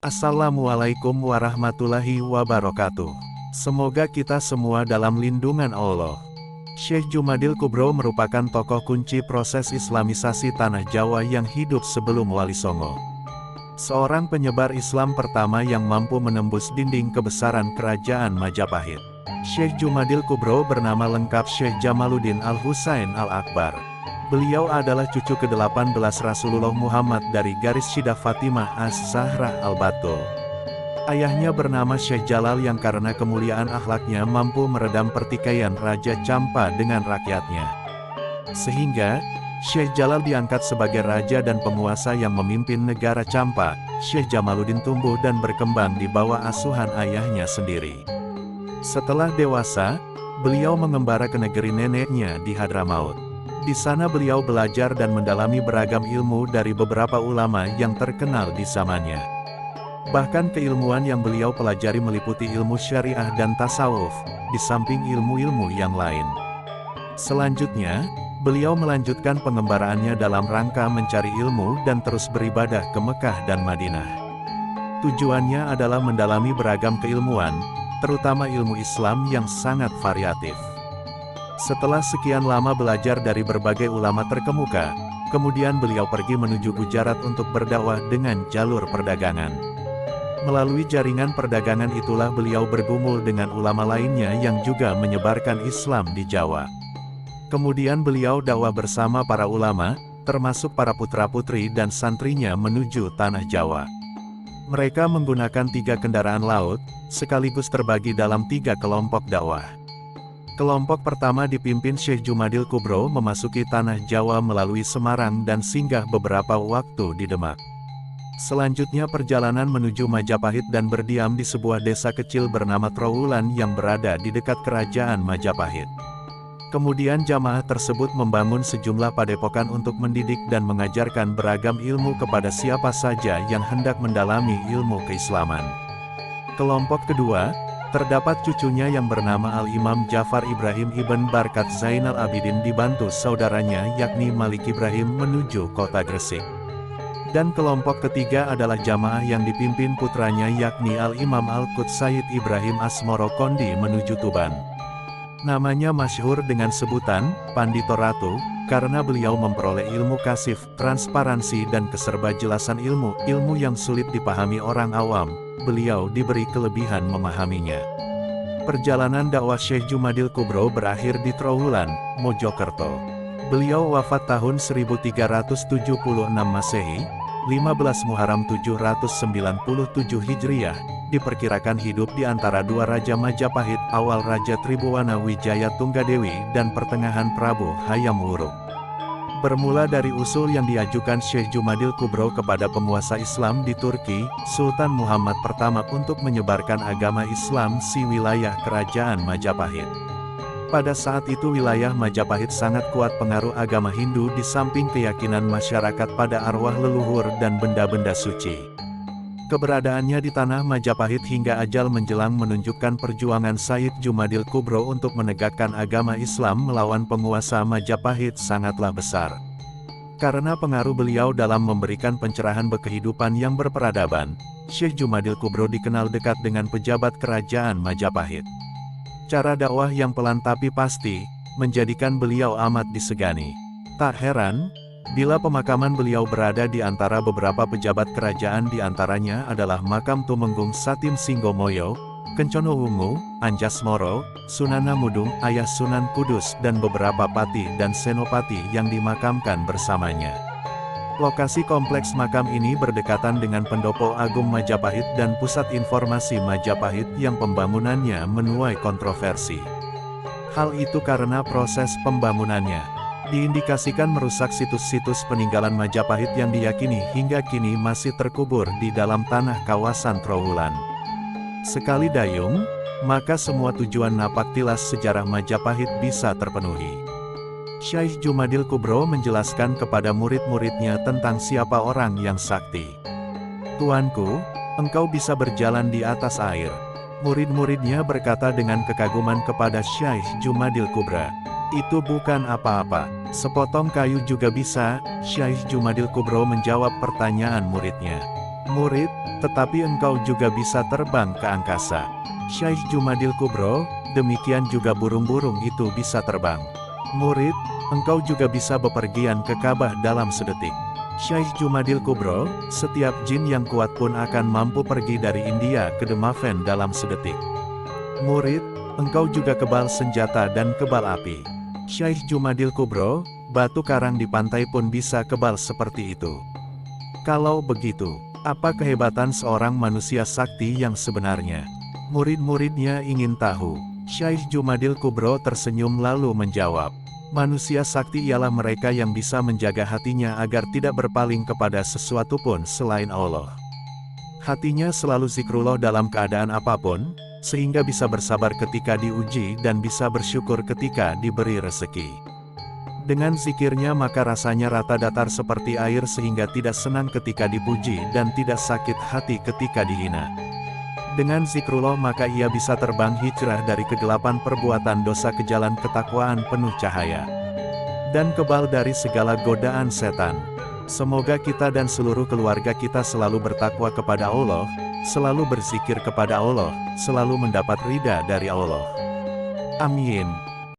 Assalamualaikum warahmatullahi wabarakatuh. Semoga kita semua dalam lindungan Allah. Syekh Jumadil Kubro merupakan tokoh kunci proses Islamisasi Tanah Jawa yang hidup sebelum Wali Songo. Seorang penyebar Islam pertama yang mampu menembus dinding kebesaran kerajaan Majapahit. Syekh Jumadil Kubro bernama lengkap Syekh Jamaluddin Al-Husain Al-Akbar. Beliau adalah cucu ke-18 Rasulullah Muhammad dari garis Syidah Fatimah Az-Zahra Al-Batul. Ayahnya bernama Syekh Jalal yang karena kemuliaan akhlaknya mampu meredam pertikaian Raja Campa dengan rakyatnya. Sehingga, Syekh Jalal diangkat sebagai raja dan penguasa yang memimpin negara Campa. Syekh Jamaluddin tumbuh dan berkembang di bawah asuhan ayahnya sendiri. Setelah dewasa, beliau mengembara ke negeri neneknya di Hadramaut. Di sana beliau belajar dan mendalami beragam ilmu dari beberapa ulama yang terkenal di zamannya. Bahkan keilmuan yang beliau pelajari meliputi ilmu syariah dan tasawuf, di samping ilmu-ilmu yang lain. Selanjutnya, beliau melanjutkan pengembaraannya dalam rangka mencari ilmu dan terus beribadah ke Mekah dan Madinah. Tujuannya adalah mendalami beragam keilmuan, terutama ilmu Islam yang sangat variatif. Setelah sekian lama belajar dari berbagai ulama terkemuka, kemudian beliau pergi menuju Gujarat untuk berdakwah dengan jalur perdagangan. Melalui jaringan perdagangan itulah beliau bergumul dengan ulama lainnya yang juga menyebarkan Islam di Jawa. Kemudian beliau dakwah bersama para ulama, termasuk para putra-putri dan santrinya menuju Tanah Jawa. Mereka menggunakan 3 kendaraan laut, sekaligus terbagi dalam 3 kelompok dakwah. Kelompok pertama dipimpin Syekh Jumadil Kubro memasuki Tanah Jawa melalui Semarang dan singgah beberapa waktu di Demak. Selanjutnya perjalanan menuju Majapahit dan berdiam di sebuah desa kecil bernama Trowulan yang berada di dekat kerajaan Majapahit. Kemudian jamaah tersebut membangun sejumlah padepokan untuk mendidik dan mengajarkan beragam ilmu kepada siapa saja yang hendak mendalami ilmu keislaman. Kelompok kedua, terdapat cucunya yang bernama Al-Imam Ja'far Ibrahim Ibn Barkat Zainal Abidin dibantu saudaranya yakni Malik Ibrahim menuju kota Gresik. Dan kelompok ketiga adalah jamaah yang dipimpin putranya yakni Al-Imam Al-Quds Sayyid Ibrahim Asmoro Kondi menuju Tuban. Namanya masyhur dengan sebutan Pandito Ratu, karena beliau memperoleh ilmu kasif, transparansi dan keserbajelasan ilmu yang sulit dipahami orang awam. Beliau diberi kelebihan memahaminya. Perjalanan dakwah Syekh Jumadil Kubro berakhir di Trowulan, Mojokerto. Beliau wafat tahun 1376 Masehi, 15 Muharram 797 Hijriah, diperkirakan hidup di antara dua Raja Majapahit, awal Raja Tribhuwana Wijaya Tunggadewi dan pertengahan Prabu Hayam Wuruk. Bermula dari usul yang diajukan Syekh Jumadil Kubro kepada penguasa Islam di Turki, Sultan Muhammad pertama untuk menyebarkan agama Islam di wilayah kerajaan Majapahit. Pada saat itu wilayah Majapahit sangat kuat pengaruh agama Hindu di samping keyakinan masyarakat pada arwah leluhur dan benda-benda suci. Keberadaannya di tanah Majapahit hingga ajal menjelang menunjukkan perjuangan Syekh Jumadil Kubro untuk menegakkan agama Islam melawan penguasa Majapahit sangatlah besar. Karena pengaruh beliau dalam memberikan pencerahan berkehidupan yang berperadaban, Syekh Jumadil Kubro dikenal dekat dengan pejabat kerajaan Majapahit. Cara dakwah yang pelan tapi pasti, menjadikan beliau amat disegani. Tak heran, bila pemakaman beliau berada di antara beberapa pejabat kerajaan di antaranya adalah makam Tumenggung Satim Singgomoyo, Kencono Wungu, Anjas Moro, Sunana Mudung, Ayah Sunan Kudus dan beberapa patih dan senopati yang dimakamkan bersamanya. Lokasi kompleks makam ini berdekatan dengan Pendopo Agung Majapahit dan Pusat Informasi Majapahit yang pembangunannya menuai kontroversi. Hal itu karena proses pembangunannya diindikasikan merusak situs-situs peninggalan Majapahit yang diyakini hingga kini masih terkubur di dalam tanah kawasan Trowulan. Sekali dayung, maka semua tujuan napaktilas sejarah Majapahit bisa terpenuhi. Syekh Jumadil Kubro menjelaskan kepada murid-muridnya tentang siapa orang yang sakti. "Tuanku, engkau bisa berjalan di atas air." Murid-muridnya berkata dengan kekaguman kepada Syekh Jumadil Kubro, "Itu bukan apa-apa, sepotong kayu juga bisa." Syekh Jumadil Kubro menjawab pertanyaan muridnya. Murid, tetapi engkau juga bisa terbang ke angkasa. Syekh Jumadil Kubro, demikian juga burung-burung itu bisa terbang. Murid, engkau juga bisa bepergian ke Ka'bah dalam sedetik. Syekh Jumadil Kubro, setiap jin yang kuat pun akan mampu pergi dari India ke Demaven dalam sedetik. Murid, engkau juga kebal senjata dan kebal api. Syekh Jumadil Kubro, batu karang di pantai pun bisa kebal seperti itu. Kalau begitu, apa kehebatan seorang manusia sakti yang sebenarnya? Murid-muridnya ingin tahu. Syekh Jumadil Kubro tersenyum lalu menjawab, manusia sakti ialah mereka yang bisa menjaga hatinya agar tidak berpaling kepada sesuatu pun selain Allah. Hatinya selalu zikrullah dalam keadaan apapun, sehingga bisa bersabar ketika diuji dan bisa bersyukur ketika diberi rezeki. Dengan zikirnya maka rasanya rata datar seperti air sehingga tidak senang ketika dipuji dan tidak sakit hati ketika dihina. Dengan zikrullah maka ia bisa terbang hijrah dari kegelapan perbuatan dosa ke jalan ketakwaan penuh cahaya. Dan kebal dari segala godaan setan. Semoga kita dan seluruh keluarga kita selalu bertakwa kepada Allah, selalu berzikir kepada Allah, selalu mendapat ridha dari Allah. Amin.